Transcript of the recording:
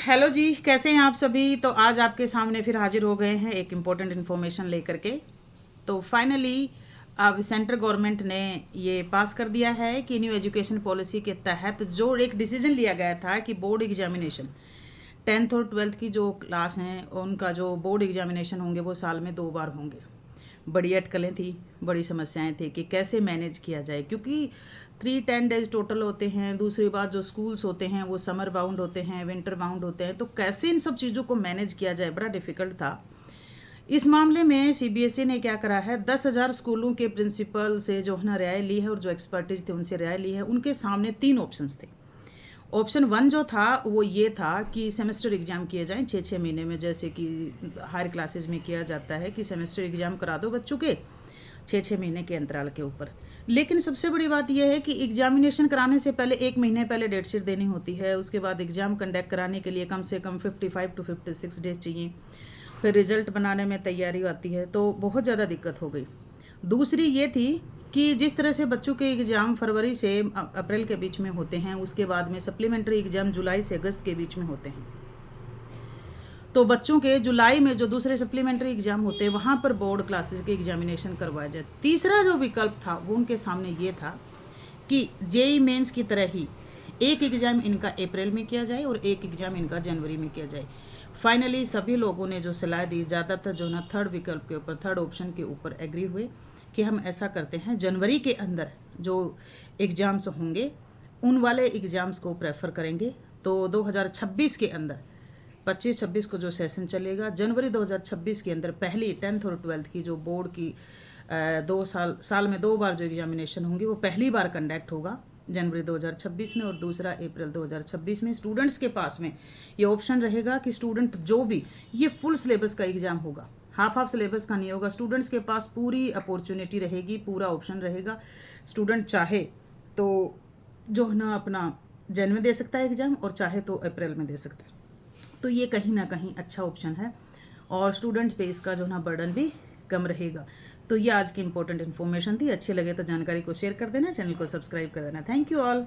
Hello जी, कैसे हैं आप सभी। तो आज आपके सामने फिर हाजिर हो गए हैं एक इम्पोर्टेंट इन्फॉर्मेशन लेकर के। तो फाइनली अब सेंट्रल गवर्नमेंट ने ये पास कर दिया है कि न्यू एजुकेशन पॉलिसी के तहत जो एक डिसीजन लिया गया था कि बोर्ड एग्जामिनेशन 10th और 12th की जो क्लास हैं उनका जो बोर्ड एग्जामिनेशन होंगे वो साल में 2 बार होंगे। बड़ी अटकलें थी, बड़ी समस्याएं थी कि कैसे मैनेज किया जाए, क्योंकि 3-10 डेज टोटल होते हैं। दूसरी बात, जो स्कूल्स होते हैं वो समर बाउंड होते हैं, विंटर बाउंड होते हैं, तो कैसे इन सब चीज़ों को मैनेज किया जाए, बड़ा डिफिकल्ट था। इस मामले में सीबीएसई ने क्या करा है, 10,000 स्कूलों के प्रिंसिपल से जो है ना राय ली है और जो एक्सपर्टीज थे उनसे राय ली है। उनके सामने 3 ऑप्शंस थे। ऑप्शन 1 जो था वो ये था कि सेमेस्टर एग्ज़ाम किए जाएं 6-6 महीने में, जैसे कि हायर क्लासेस में किया जाता है कि सेमेस्टर एग्ज़ाम करा दो बच्चों के 6-6 महीने के अंतराल के ऊपर। लेकिन सबसे बड़ी बात यह है कि एग्जामिनेशन कराने से पहले 1 महीने पहले डेट शीट देनी होती है। उसके बाद एग्ज़ाम कंडक्ट कराने के लिए कम से कम 55 to 56 डेज चाहिए। फिर रिजल्ट बनाने में तैयारी आती है, तो बहुत ज़्यादा दिक्कत हो गई। दूसरी ये थी कि जिस तरह से बच्चों के एग्ज़ाम फरवरी से अप्रैल के बीच में होते हैं, उसके बाद में सप्लीमेंट्री एग्ज़ाम जुलाई से अगस्त के बीच में होते हैं, तो बच्चों के जुलाई में जो दूसरे सप्लीमेंट्री एग्ज़ाम होते हैं वहाँ पर बोर्ड क्लासेस के एग्जामिनेशन करवाया जाए। तीसरा जो विकल्प था वो उनके सामने ये था कि जेई मेंस की तरह ही एक एग्ज़ाम इनका अप्रैल में किया जाए और एक एग्ज़ाम इनका जनवरी में किया जाए। फाइनली सभी लोगों ने जो सलाह दी, ज़्यादातर जो ना थर्ड विकल्प के ऊपर, थर्ड ऑप्शन के ऊपर एग्री हुए कि हम ऐसा करते हैं, जनवरी के अंदर जो एग्ज़ाम्स होंगे उन वाले एग्ज़ाम्स को प्रेफर करेंगे। तो 2026 के अंदर 25-26 को जो सेशन चलेगा, जनवरी 2026 के अंदर पहली 10th और 12th की जो बोर्ड की 2 साल में 2 बार जो एग्जामिनेशन होंगी वो पहली बार कंडक्ट होगा जनवरी 2026 में और दूसरा अप्रैल 2026 में। स्टूडेंट्स के पास में ये ऑप्शन रहेगा कि स्टूडेंट जो भी, ये फुल सिलेबस का एग्ज़ाम होगा, हाफ सिलेबस का नहीं होगा। स्टूडेंट्स के पास पूरी अपॉर्चुनिटी रहेगी, पूरा ऑप्शन रहेगा। स्टूडेंट चाहे तो जो है ना अपना जन में दे सकता है एग्ज़ाम और चाहे तो अप्रैल में दे सकता है। तो ये कहीं ना कहीं अच्छा ऑप्शन है और स्टूडेंट पे इसका जो ना बर्डन भी कम रहेगा। तो ये आज की इंपॉर्टेंट इन्फॉर्मेशन थी। अच्छी लगे तो जानकारी को शेयर कर देना, चैनल को सब्सक्राइब कर देना। Thank you all.